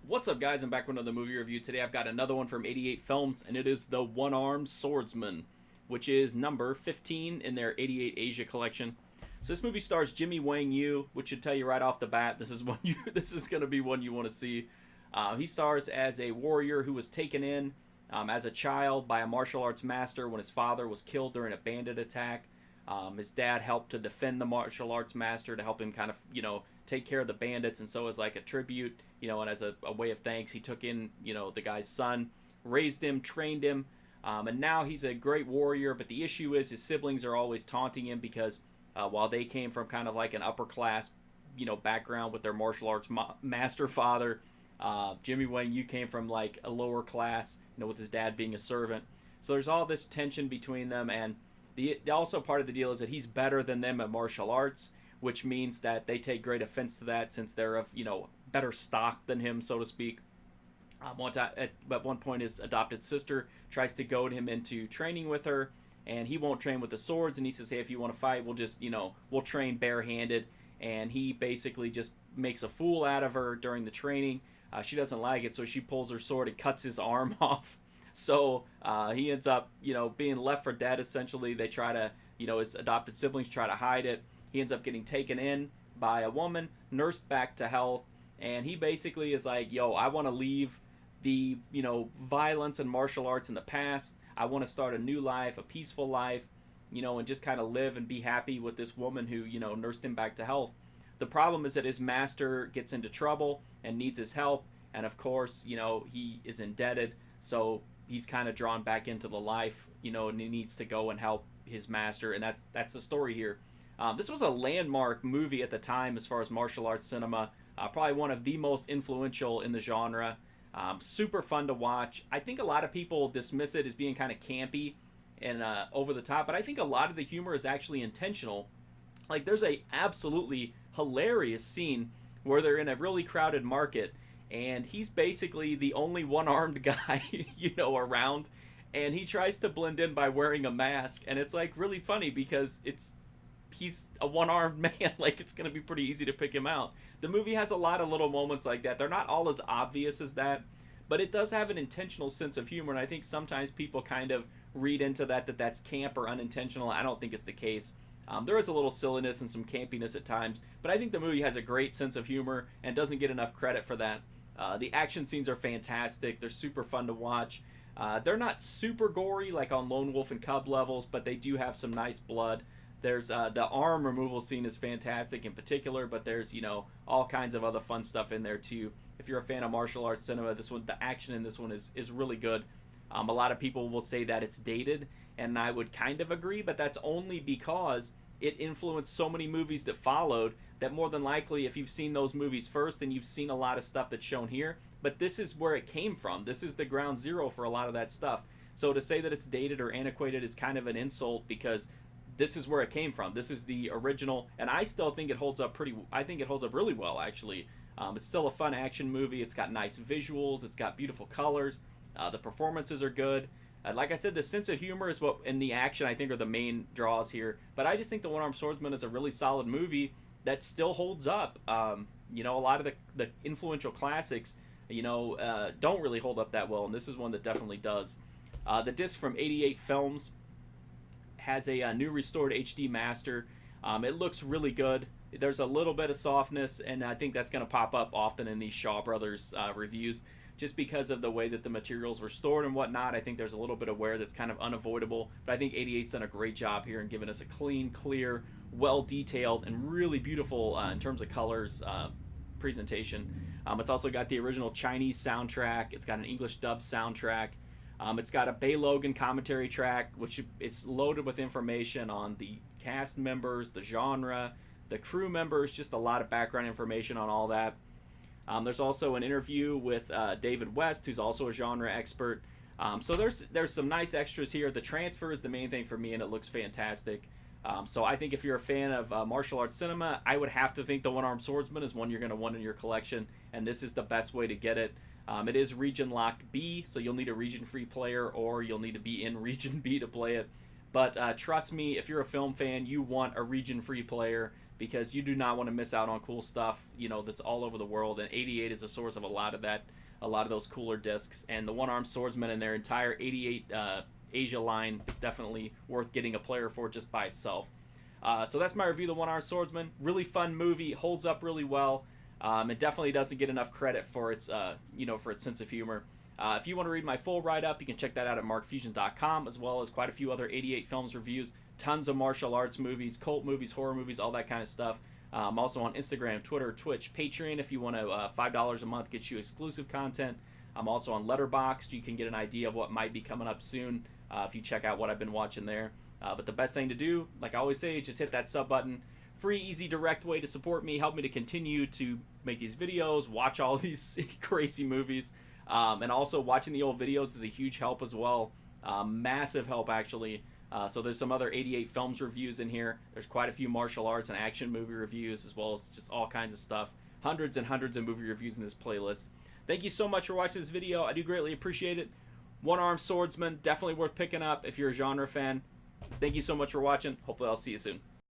What's up, guys? I'm back with another movie review. Today I've got another one from 88 Films, and it is the One-Armed Swordsman, which is number 15 in their 88 Asia collection. So this movie stars Jimmy Wang Yu, which should tell you right off the bat this is this is going to be one you want to see. He stars as a warrior who was taken in as a child by a martial arts master when his father was killed during a bandit attack. His dad helped to defend the martial arts master to help him kind of, take care of the bandits. And so as like a tribute, and as a way of thanks, he took in, the guy's son, raised him, trained him. And now he's a great warrior. But the issue is his siblings are always taunting him because while they came from kind of like an upper class, background with their martial arts master father, Jimmy Wang Yu came from like a lower class, with his dad being a servant. So there's all this tension between them, and also part of the deal is that he's better than them at martial arts, which means that they take great offense to that since they're of better stock than him, so to speak. At one point, his adopted sister tries to goad him into training with her, and he won't train with the swords. And he says, "Hey, if you want to fight, we'll train barehanded." And he basically just makes a fool out of her during the training. She doesn't like it, so she pulls her sword and cuts his arm off. So he ends up, being left for dead, essentially. They try to, his adopted siblings try to hide it. He ends up getting taken in by a woman, nursed back to health, and he basically is like, yo, I want to leave the, violence and martial arts in the past. I want to start a new life, a peaceful life, and just kind of live and be happy with this woman who, nursed him back to health. The problem is that his master gets into trouble and needs his help, and of course, he is indebted, so he's kind of drawn back into the life, and he needs to go and help his master, and that's the story here. This was a landmark movie at the time as far as martial arts cinema, probably one of the most influential in the genre. Super fun to watch. I think a lot of people dismiss it as being kind of campy and over the top, but I think a lot of the humor is actually intentional. Like, there's a absolutely hilarious scene where they're in a really crowded market, and he's basically the only one-armed guy, around, and he tries to blend in by wearing a mask, and it's like really funny because he's a one-armed man. Like, it's going to be pretty easy to pick him out. The movie has a lot of little moments like that. They're not all as obvious as that, but it does have an intentional sense of humor, and I think sometimes people kind of read into that's camp or unintentional. I don't think it's the case. There is a little silliness and some campiness at times, but I think the movie has a great sense of humor and doesn't get enough credit for that. The action scenes are fantastic. They're super fun to watch. They're not super gory like on Lone Wolf and Cub levels, but they do have some nice blood. There's the arm removal scene is fantastic in particular, but there's all kinds of other fun stuff in there too. If you're a fan of martial arts cinema, the action in this one is really good. A lot of people will say that it's dated, and I would kind of agree, but that's only because it influenced so many movies that followed that more than likely, if you've seen those movies first, then you've seen a lot of stuff that's shown here. But this is where it came from. This is the ground zero for a lot of that stuff. So to say that it's dated or antiquated is kind of an insult because this is where it came from. This is the original, and I still think it holds up I think it holds up really well, actually. It's still a fun action movie. It's got nice visuals. It's got beautiful colors. The performances are good. Like I said, the sense of humor is what, and the action, I think, are the main draws here. But I just think The One-Armed Swordsman is a really solid movie that still holds up. A lot of the influential classics, don't really hold up that well, and this is one that definitely does. The disc from 88 Films has a new restored HD master. It looks really good. There's a little bit of softness, and I think that's going to pop up often in these Shaw Brothers reviews. Just because of the way that the materials were stored and whatnot, I think there's a little bit of wear that's kind of unavoidable. But I think 88's done a great job here in giving us a clean, clear, well-detailed, and really beautiful, in terms of colors, presentation. It's also got the original Chinese soundtrack. It's got an English dub soundtrack. It's got a Bay Logan commentary track, which is loaded with information on the cast members, the genre, the crew members, just a lot of background information on all that. There's also an interview with David West, who's also a genre expert. So there's some nice extras here. The transfer is the main thing for me, and it looks fantastic. So I think if you're a fan of martial arts cinema, I would have to think The One-Armed Swordsman is one you're going to want in your collection, and this is the best way to get it. It is region locked B, so you'll need a region free player, or you'll need to be in region B to play it. But trust me, if you're a film fan, you want a region free player because you do not want to miss out on cool stuff, you know, that's all over the world. And 88 is a source of a lot of that, a lot of those cooler discs. And the One-Armed Swordsman and their entire 88 Asia line is definitely worth getting a player for just by itself. So that's my review of the One-Armed Swordsman. Really fun movie, holds up really well. It definitely doesn't get enough credit for its, you know, for its sense of humor. If you want to read my full write-up, you can check that out at markfusion.com, as well as quite a few other 88 Films reviews, tons of martial arts movies, cult movies, horror movies, all that kind of stuff. I'm also on Instagram, Twitter, Twitch, Patreon. If you want to, $5 a month gets you exclusive content. I'm also on Letterboxd. You can get an idea of what might be coming up soon if you check out what I've been watching there. But the best thing to do, like I always say, just hit that sub button. Free, easy, direct way to support me, help me to continue to make these videos, watch all these crazy movies. And also watching the old videos is a huge help as well. Massive help, actually. So there's some other 88 Films reviews in here. There's quite a few martial arts and action movie reviews, as well as just all kinds of stuff. Hundreds and hundreds of movie reviews in this playlist. Thank you so much for watching this video. I do greatly appreciate it. One-Armed Swordsman, definitely worth picking up if you're a genre fan. Thank you so much for watching. Hopefully I'll see you soon.